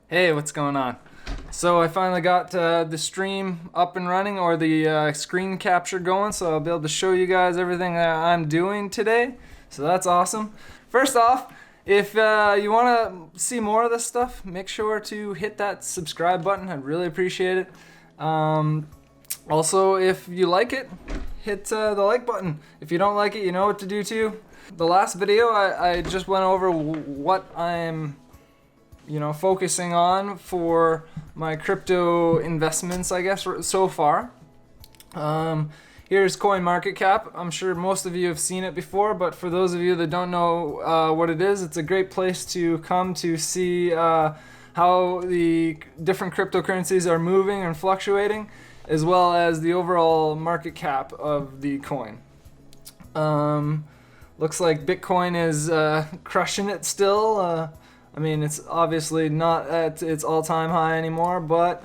Hey, what's going on? So I finally got the stream up and running, or the screen capture going, so I'll be able to show you guys everything that I'm doing today. So that's awesome. First off, if you want to see more of this stuff, make sure to hit that subscribe button. I'd really appreciate it. Also, if you like it, hit the like button. If you don't like it, you know what to do too. The last video, I just went over what I'm focusing on for my crypto investments, I guess, so far. Here's CoinMarketCap. I'm sure most of you have seen it before, but for those of you that don't know what it is, it's a great place to come to see how the different cryptocurrencies are moving and fluctuating, as well as the overall market cap of the coin. Looks like Bitcoin is crushing it still. I mean, it's obviously not at its all-time high anymore, but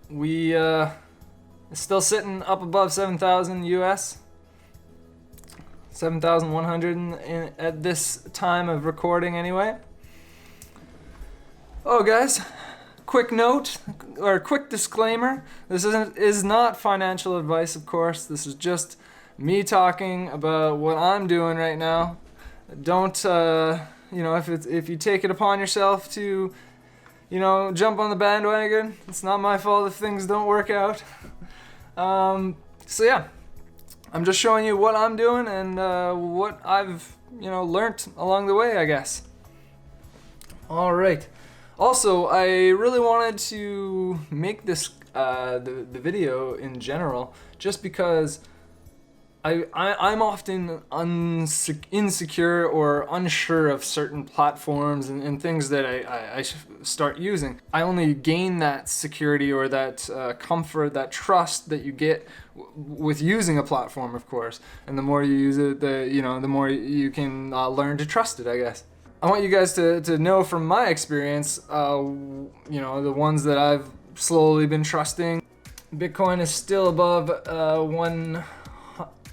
it's still sitting up above 7,000 US, 7,100 at this time of recording anyway. Oh, guys, quick note, or quick disclaimer, this is not financial advice, of course. This is just me talking about what I'm doing right now. Don't, if you take it upon yourself to, jump on the bandwagon, it's not my fault if things don't work out. So yeah, I'm just showing you what I'm doing and what I've, learned along the way, I guess. All right. Also, I really wanted to make this, the video in general, just because I'm often insecure or unsure of certain platforms and things that I start using. I only gain that security or that comfort, that trust that you get with using a platform, of course. And the more you use it, the more you can learn to trust it, I guess. I want you guys to know from my experience, the ones that I've slowly been trusting. Bitcoin is still above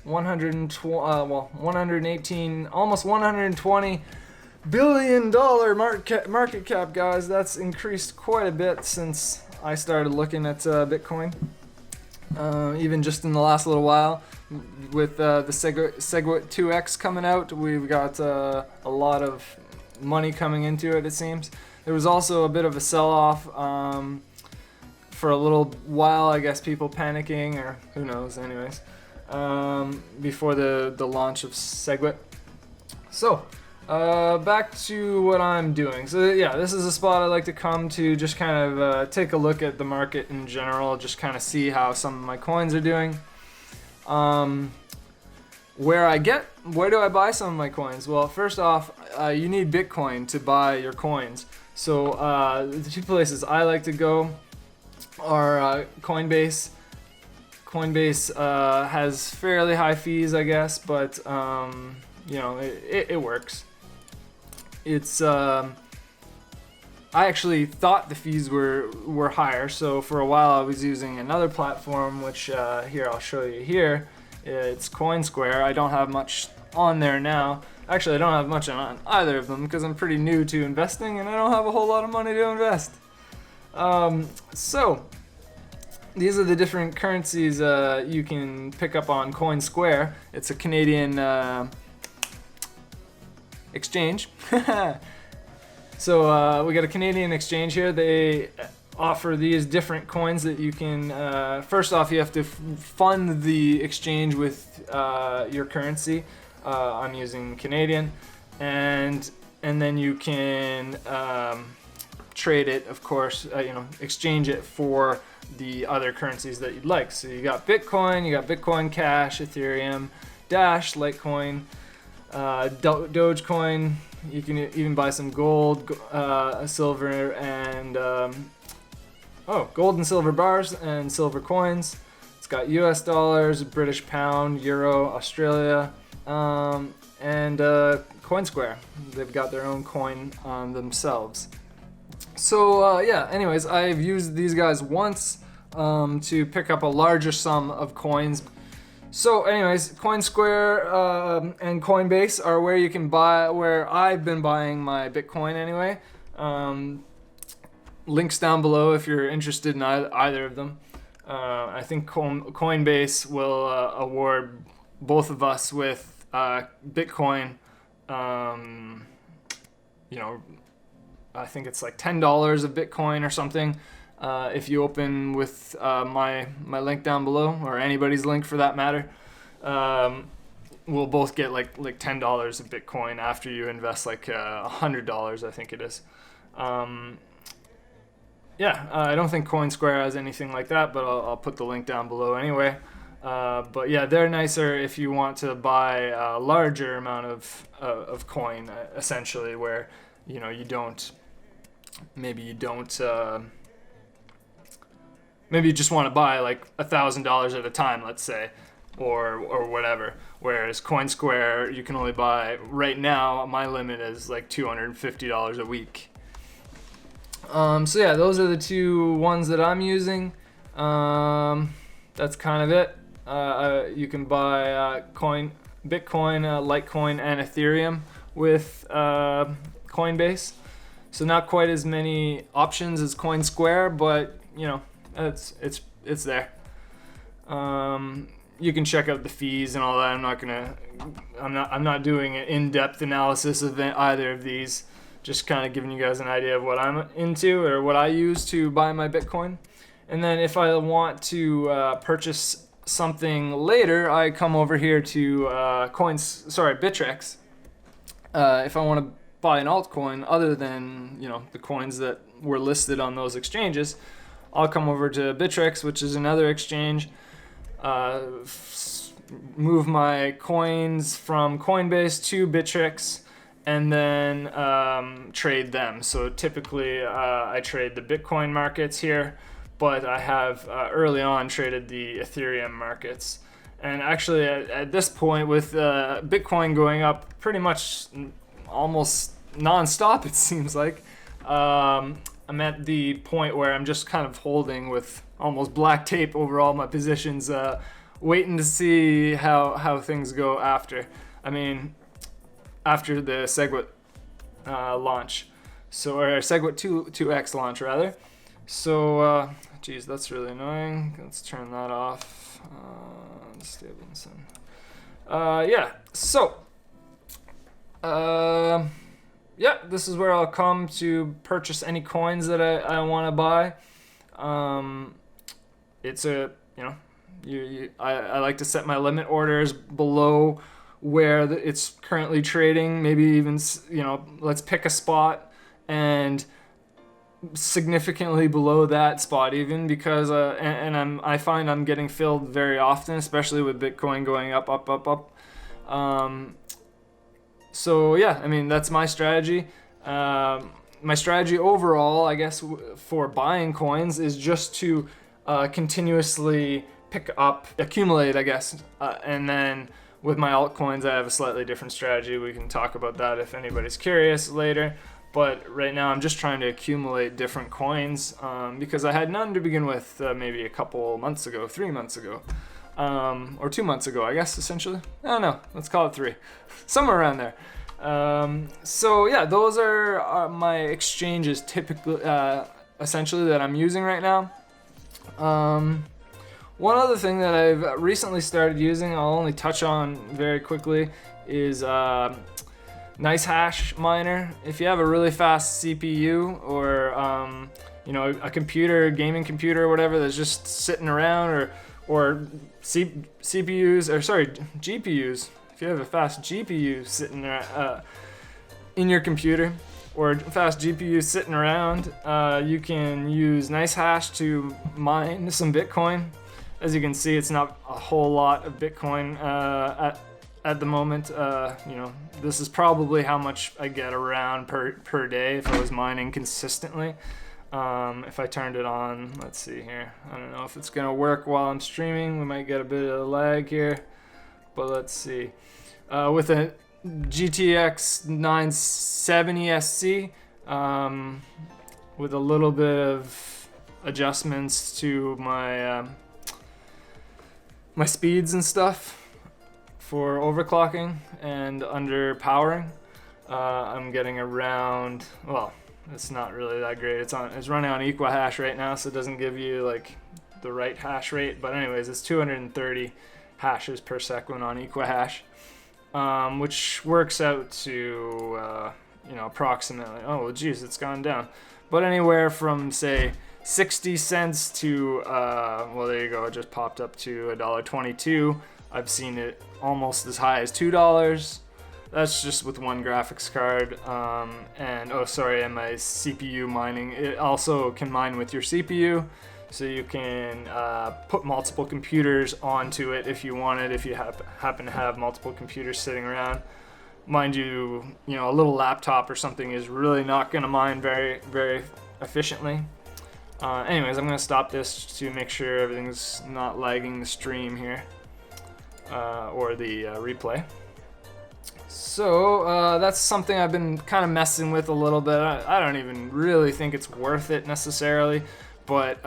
118, almost $120 billion market cap, guys. That's increased quite a bit since I started looking at Bitcoin. Even just in the last little while, with the Segwit 2X coming out, we've got a lot of money coming into it seems. There was also a bit of a sell-off for a little while, I guess, people panicking, or who knows, anyways. Before the launch of Segwit. So, back to what I'm doing. So yeah, this is a spot I like to come to, just kind of take a look at the market in general, just kind of see how some of my coins are doing. Where do I buy some of my coins? Well, first off, you need Bitcoin to buy your coins. So the two places I like to go are Coinbase. Coinbase has fairly high fees, I guess, but it works. It's I actually thought the fees were higher, so for a while I was using another platform, which here I'll show you here. It's Coinsquare. I don't have much on there now. Actually, I don't have much on either of them because I'm pretty new to investing and I don't have a whole lot of money to invest. So these are the different currencies you can pick up on Coinsquare. It's a Canadian exchange. So we got a Canadian exchange here. They offer these different coins that you can, first off, you have to fund the exchange with your currency. I'm using Canadian, and then you can trade it, of course, exchange it for the other currencies that you'd like. So you got Bitcoin Cash, Ethereum, Dash, Litecoin, Dogecoin. You can even buy some gold, silver, and gold and silver bars and silver coins. It's got US dollars, British pound, euro, Australia, and Coinsquare. They've got their own coin themselves. So anyways, I've used these guys once to pick up a larger sum of coins. So anyways, Coinsquare and Coinbase are where you can buy, where I've been buying my Bitcoin anyway. Links down below if you're interested in either of them. I think Coinbase will award both of us with Bitcoin. I think it's like $10 of Bitcoin or something. If you open with my link down below, or anybody's link for that matter, we'll both get like $10 of Bitcoin after you invest like $100, I think it is. I don't think Coinsquare has anything like that, but I'll put the link down below anyway. But yeah, they're nicer if you want to buy a larger amount of coin, essentially, where you don't maybe you just want to buy like $1,000 at a time, let's say, or whatever. Whereas Coinsquare, you can only buy, right now, my limit is like $250 a week. So yeah, those are the two ones that I'm using. That's kind of it. You can buy Bitcoin, Litecoin, and Ethereum with Coinbase. So not quite as many options as Coinsquare, but it's there. You can check out the fees and all that. I'm not doing an in-depth analysis of either of these. Just kind of giving you guys an idea of what I'm into or what I use to buy my Bitcoin. And then if I want to purchase something later, I come over here to Bittrex. If I want to buy an altcoin other than the coins that were listed on those exchanges, I'll come over to Bittrex, which is another exchange. Move my coins from Coinbase to Bittrex, and then trade them. So typically I trade the Bitcoin markets here, but I have early on traded the Ethereum markets. And actually at this point, with Bitcoin going up pretty much almost non-stop, it seems like, I'm at the point where I'm just kind of holding with almost black tape over all my positions, waiting to see how things go after. After the SegWit launch, or SegWit 2x launch rather. So, geez, that's really annoying. Let's turn that off. Stevenson. This is where I'll come to purchase any coins that I want to buy. I like to set my limit orders below where it's currently trading, maybe even, let's pick a spot and significantly below that spot even, because I find I'm getting filled very often, especially with Bitcoin going up. So yeah, that's my strategy. My strategy overall, I guess, for buying coins is just to continuously accumulate, I guess, and then with my altcoins, I have a slightly different strategy. We can talk about that if anybody's curious later. But right now, I'm just trying to accumulate different coins because I had none to begin with maybe a couple months ago, 3 months ago, or 2 months ago, I guess, essentially. I don't know. Let's call it 3. Somewhere around there. So yeah, those are my exchanges typically, essentially, that I'm using right now. One other thing that I've recently started using, I'll only touch on very quickly, is NiceHash miner. If you have a really fast CPU or a computer, gaming computer or whatever that's just sitting around, or GPUs. If you have a fast GPU sitting there in your computer, or a fast GPU sitting around, you can use NiceHash to mine some Bitcoin. As you can see, it's not a whole lot of Bitcoin at the moment. This is probably how much I get around per day if I was mining consistently. If I turned it on, let's see here. I don't know if it's gonna work while I'm streaming. We might get a bit of lag here, but let's see. With a GTX 970 SC, with a little bit of adjustments to my speeds and stuff for overclocking and underpowering, I'm getting around, it's not really that great. It's running on Equihash right now, so it doesn't give you like the right hash rate. But anyways, it's 230 hashes per second on Equihash, which works out to approximately, oh geez, it's gone down, but anywhere from say 60 cents to well, there you go, it just popped up to $1.22. I've seen it almost as high as $2. That's just with one graphics card. And my CPU mining. It also can mine with your CPU, so you can put multiple computers onto it if you wanted, if you happen to have multiple computers sitting around. Mind you, a little laptop or something is really not going to mine very, very efficiently. Anyways, I'm going to stop this to make sure everything's not lagging the stream here, or the replay. So that's something I've been kind of messing with a little bit. I don't even really think it's worth it necessarily, but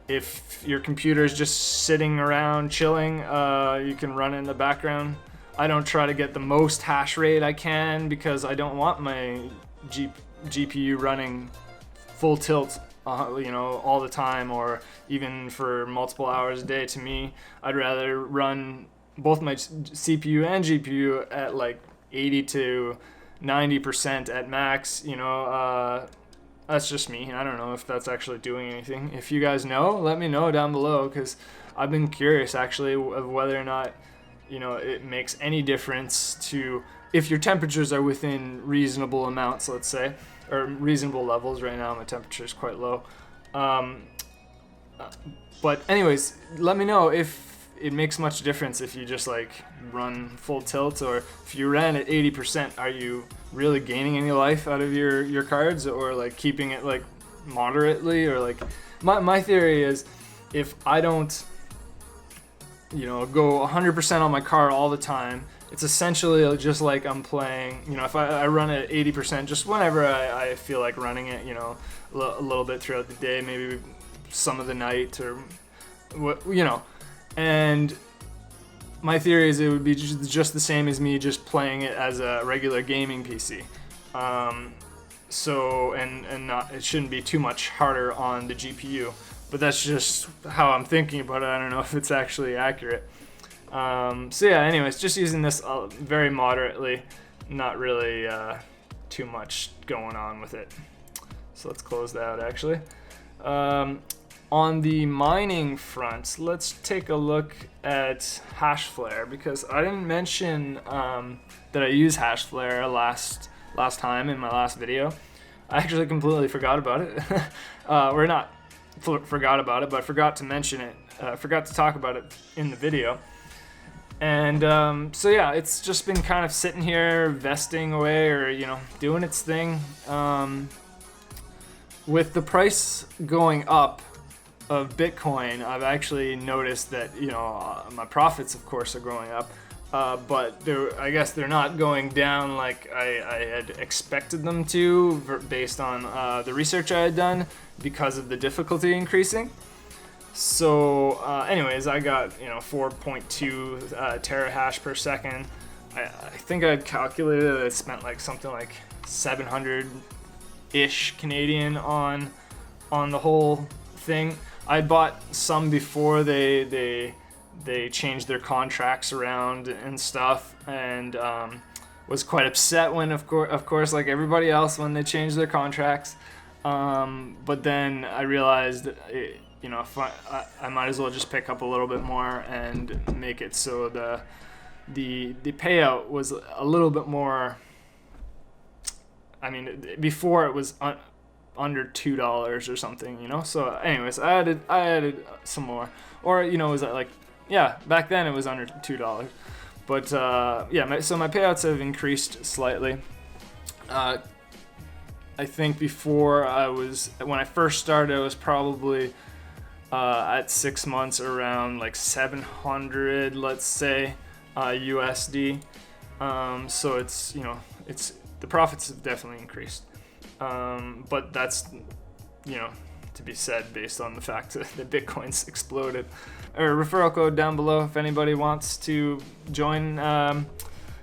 if your computer is just sitting around chilling, you can run it in the background. I don't try to get the most hash rate I can because I don't want my GPU running full tilt all the time, or even for multiple hours a day. To me, I'd rather run both my CPU and GPU at like 80 to 90% at max. That's just me. I don't know if that's actually doing anything. If you guys know, let me know down below, because I've been curious actually of whether or not it makes any difference to if your temperatures are within reasonable amounts, let's say, or reasonable levels. Right now my temperature is quite low, but anyways, let me know if it makes much difference if you just like run full tilt, or if you ran at 80%, are you really gaining any life out of your cards, or like keeping it like moderately, or like my theory is if I don't go 100% on my card all the time, it's essentially just like I'm playing, if I run it at 80% just whenever I feel like running it, a little bit throughout the day, maybe some of the night, or what, and my theory is it would be just the same as me just playing it as a regular gaming PC. So, and not, it shouldn't be too much harder on the GPU. But that's just how I'm thinking about it. I don't know if it's actually accurate. So yeah, anyways, just using this very moderately, not really too much going on with it. So let's close that out actually. On the mining front, let's take a look at Hashflare, because I didn't mention that I use Hashflare last time in my last video. I actually completely forgot about it. We're not forgot about it, but forgot to mention it, forgot to talk about it in the video. And so yeah, it's just been kind of sitting here vesting away, or doing its thing. With the price going up of Bitcoin, I've actually noticed that my profits of course are going up, but I guess they're not going down like I had expected them to, based on the research I had done, because of the difficulty increasing. So anyways, I got 4.2 terahash per second. I think I calculated that I spent like something like 700-ish Canadian on the whole thing. I bought some before they changed their contracts around and stuff, and was quite upset when, of course, like everybody else, when they changed their contracts. But then I realized, if I might as well just pick up a little bit more and make it so the payout was a little bit more. I mean, before it was under $2 or something, So anyways, I added some more, or was that like, yeah, back then it was under $2. But yeah, so my payouts have increased slightly. I think before when I first started, I was probably at 6 months around like 700, let's say, USD. So it's the profits have definitely increased. But that's to be said based on the fact that Bitcoin's exploded. Or referral code down below if anybody wants to join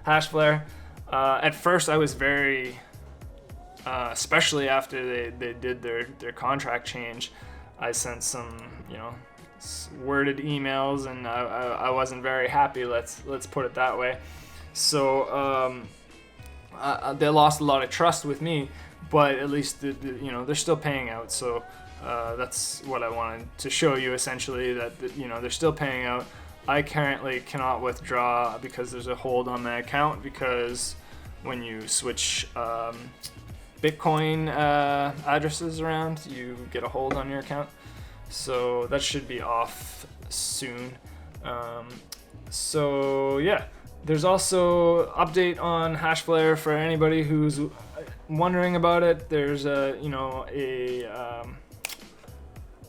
Hashflare. At first I was very especially after they did their contract change. I sent some, worded emails, and I wasn't very happy. Let's put it that way. So they lost a lot of trust with me, but at least they're still paying out. So that's what I wanted to show you, essentially, that they're still paying out. I currently cannot withdraw because there's a hold on my account, because when you switch Bitcoin addresses around, you get a hold on your account. So that should be off soon. So yeah, there's also update on Hashflare for anybody who's wondering about it. There's a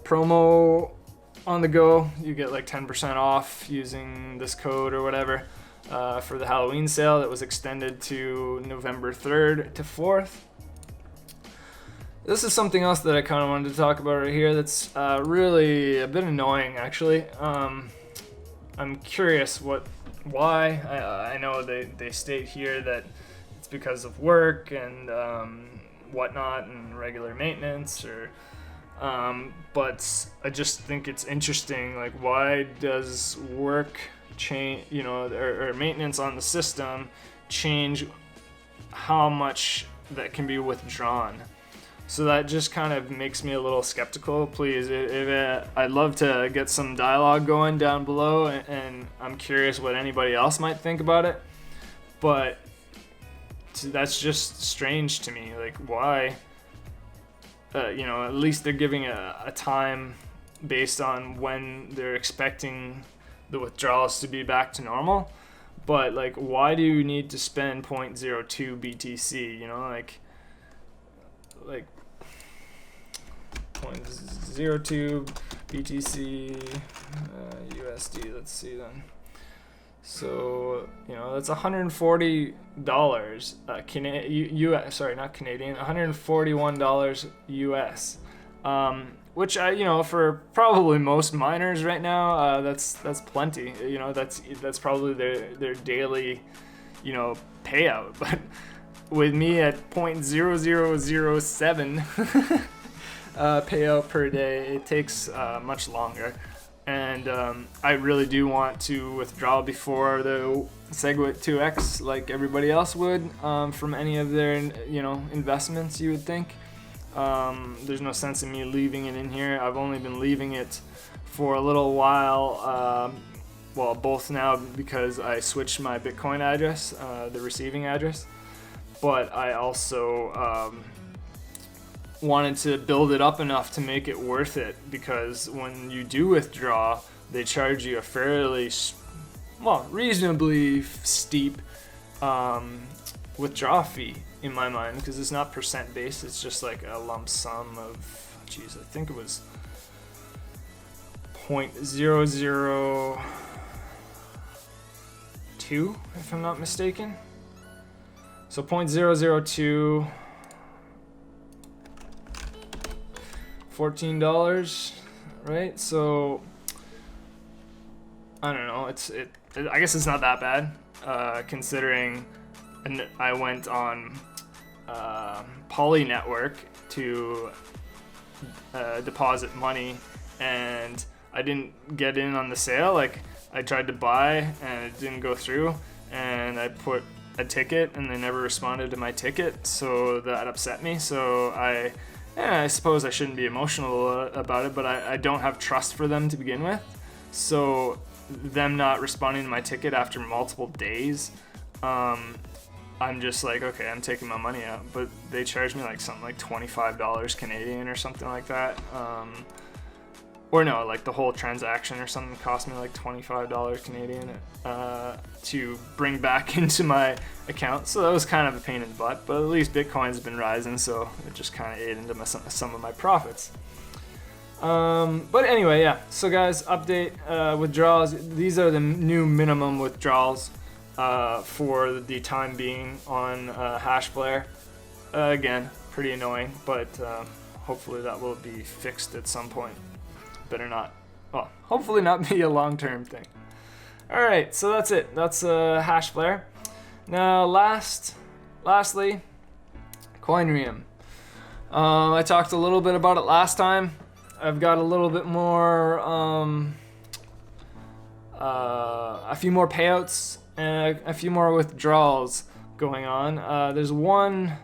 promo on the go. You get like 10% off using this code or whatever for the Halloween sale that was extended to November 3rd to 4th. This is something else that I kind of wanted to talk about right here that's really a bit annoying, actually. I'm curious why. I know they state here that it's because of work and whatnot and regular maintenance, but I just think it's interesting, like, why does work change, or maintenance on the system change how much that can be withdrawn? So that just kind of makes me a little skeptical. Please, I'd love to get some dialogue going down below, and I'm curious what anybody else might think about it. But that's just strange to me. Like, why? At least they're giving a time based on when they're expecting the withdrawals to be back to normal. But like, why do you need to spend 0.02 BTC? Like 0.02 BTC USD. Let's see then. So that's $140 US. Sorry, not Canadian. $141 US. Which for probably most miners right now, that's plenty. That's probably their daily payout. But with me at 0.0007 payout per day, it takes much longer. And I really do want to withdraw before the SegWit 2x, like everybody else would, from any of their investments, you would think. There's no sense in me leaving it in here. I've only been leaving it for a little while, both now because I switched my Bitcoin address, the receiving address, but I also wanted to build it up enough to make it worth it, because when you do withdraw, they charge you a fairly, reasonably steep withdrawal fee in my mind, because it's not percent based, it's just like a lump sum of, I think it was 0.002, if I'm not mistaken. So 0.002, $14, right? So I don't know. I guess it's not that bad, considering I went on Poly Network to deposit money, and I didn't get in on the sale. Like, I tried to buy and it didn't go through, and I put a ticket and they never responded to my ticket, so that upset me. So I suppose I shouldn't be emotional about it, but I don't have trust for them to begin with. So them not responding to my ticket after multiple days, I'm just like, okay, I'm taking my money out. But they charged me like something like $25 Canadian or something like that. Or no, like the whole transaction or something cost me like $25 Canadian to bring back into my account. So that was kind of a pain in the butt, but at least Bitcoin's been rising, so it just kind of ate into some of my profits. But anyway, yeah. So guys, update withdrawals. These are the new minimum withdrawals for the time being on Hashflare. Again, pretty annoying, but hopefully that will be fixed at some point. Better not. Well, hopefully not be a long-term thing. All right, so that's it. That's Hashflare. Now, lastly, Coinreum. I talked a little bit about it last time. I've got a little bit more, a few more payouts and a few more withdrawals going on. There's one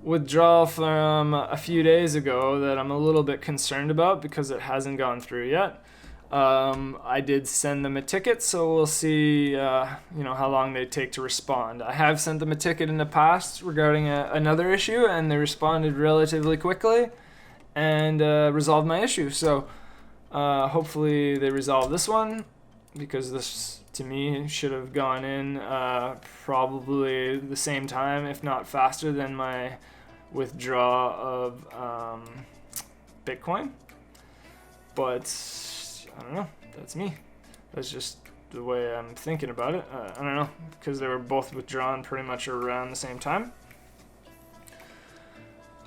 withdrawal from a few days ago that I'm a little bit concerned about because it hasn't gone through yet. I did send them a ticket, so we'll see how long they take to respond. I have sent them a ticket in the past regarding another issue, and they responded relatively quickly and resolved my issue. So hopefully they resolve this one, because this, to me, should have gone in probably the same time, if not faster, than my withdraw of Bitcoin. But I don't know. That's me. That's just the way I'm thinking about it. I don't know, because they were both withdrawn pretty much around the same time.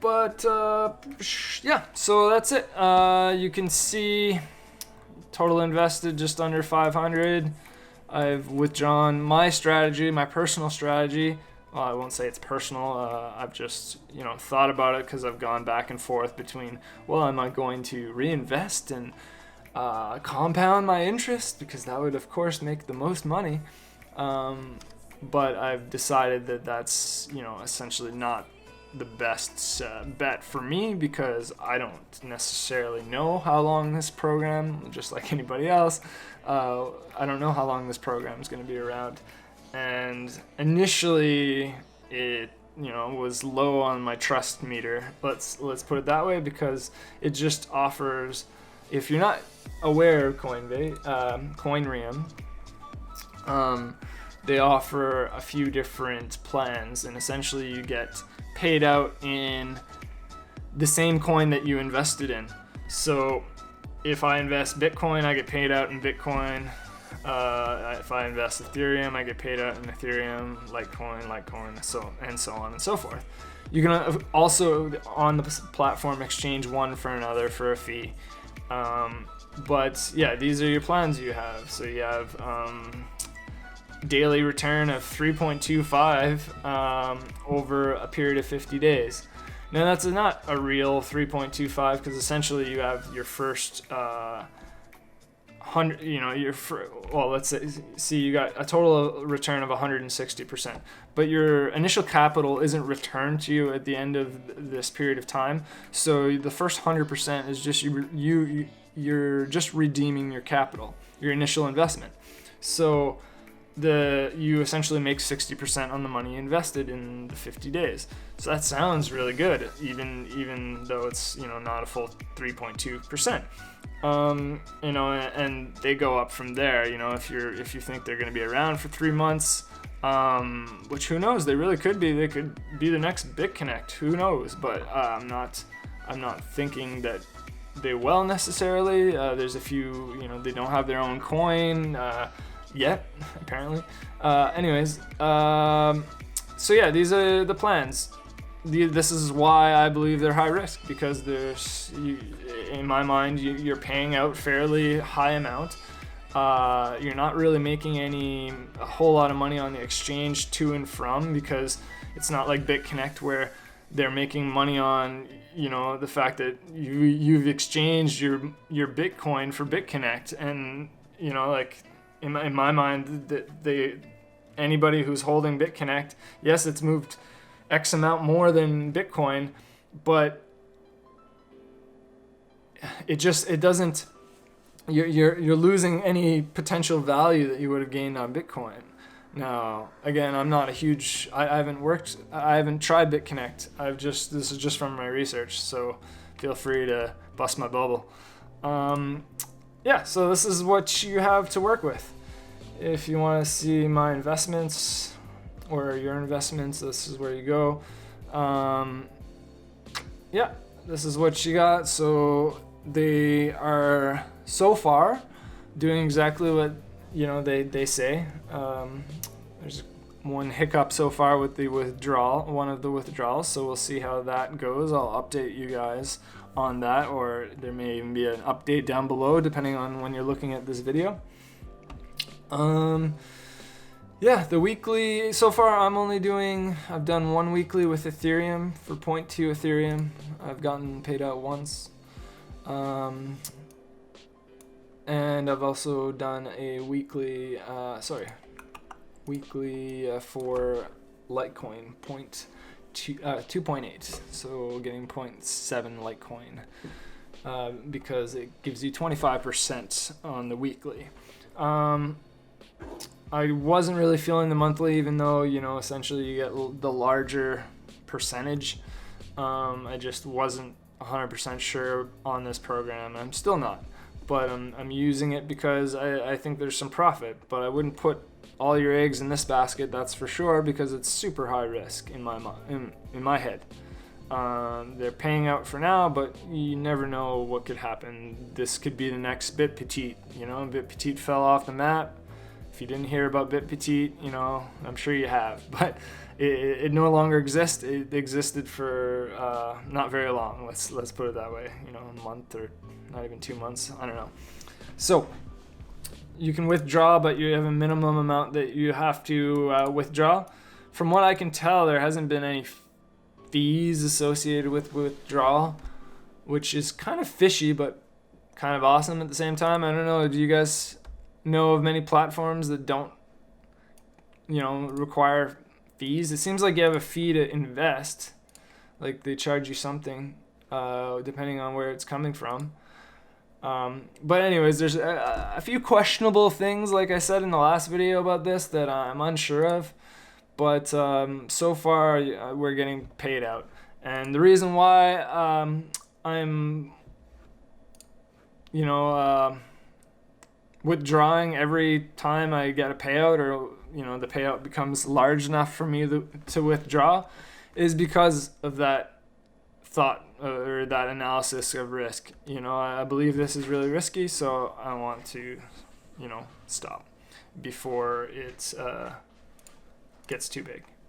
But yeah, so that's it. You can see total invested just under 500. I've withdrawn my strategy, my personal strategy. Well, I won't say it's personal. I've just thought about it because I've gone back and forth between, well, am I going to reinvest and compound my interest, because that would of course make the most money, but I've decided that that's essentially not the best bet for me, because I don't necessarily know how long this program, just like anybody else, I don't know how long this program is going to be around. And initially it was low on my trust meter, let's put it that way, because it just offers, if you're not aware of Coinreum, they offer a few different plans, and essentially you get paid out in the same coin that you invested in. So if I invest Bitcoin, I get paid out in Bitcoin. If I invest Ethereum, I get paid out in Ethereum, Litecoin, so on and so forth. You can also, on the platform, exchange one for another for a fee. But yeah, these are your plans you have. So you have daily return of 3.25 over a period of 50 days. Now that's not a real 3.25, because essentially you have your first 100, let's say you got a total return of 160%, but your initial capital isn't returned to you at the end of this period of time. So the first 100% is just you're just redeeming your capital, your initial investment. So you essentially make 60% on the money invested in the 50 days. So that sounds really good, even though it's not a full 3.2%. And they go up from there. If you think they're going to be around for 3 months, which who knows, they really could be. They could be the next BitConnect. Who knows? But I'm not thinking that they will necessarily. There's a few. They don't have their own coin yet, apparently. Anyways, so yeah, these are the plans. This is why I believe they're high risk, because in my mind, you're paying out fairly high amount. You're not really making a whole lot of money on the exchange to and from, because it's not like BitConnect where they're making money on the fact that you've exchanged your Bitcoin for BitConnect, and in my mind, that anybody who's holding BitConnect, yes, it's moved X amount more than Bitcoin, but it doesn't. You're losing any potential value that you would have gained on Bitcoin. Now, again, I'm not a huge. I haven't tried BitConnect. This is just from my research, so feel free to bust my bubble. Yeah, so this is what you have to work with. If you want to see my investments or your investments, this is where you go. Yeah, this is what you got. So they are so far doing exactly what they say. There's one hiccup so far with one of the withdrawals, so we'll see how that goes. I'll update you guys on that, or there may even be an update down below depending on when you're looking at this video. yeah, the weekly, so far I've done one weekly with Ethereum for 0.2 Ethereum. I've gotten paid out once. And I've also done a weekly, for Litecoin, 2.8. So getting 0.7 Litecoin, because it gives you 25% on the weekly. I wasn't really feeling the monthly, even though, essentially you get the larger percentage. I just wasn't 100% sure on this program. I'm still not, but I'm using it because I think there's some profit, but I wouldn't put all your eggs in this basket, that's for sure, because it's super high risk in my head. They're paying out for now, but you never know what could happen. This could be the next BitPetite. BitPetite fell off the map. If you didn't hear about BitPetite, I'm sure you have, but it no longer exists. It existed for not very long. Let's put it that way. A month or not even 2 months. I don't know. So you can withdraw, but you have a minimum amount that you have to withdraw. From what I can tell, there hasn't been any fees associated with withdrawal, which is kind of fishy, but kind of awesome at the same time. I don't know. Do you guys know of many platforms that don't, require fees? It seems like you have a fee to invest, like they charge you something, depending on where it's coming from. But anyways, there's a few questionable things, like I said in the last video about this, that I'm unsure of. But so far, we're getting paid out. And the reason why I'm, withdrawing every time I get a payout, or the payout becomes large enough for me to withdraw, is because of that thought or that analysis of risk. I believe this is really risky, so I want to stop before it gets too big.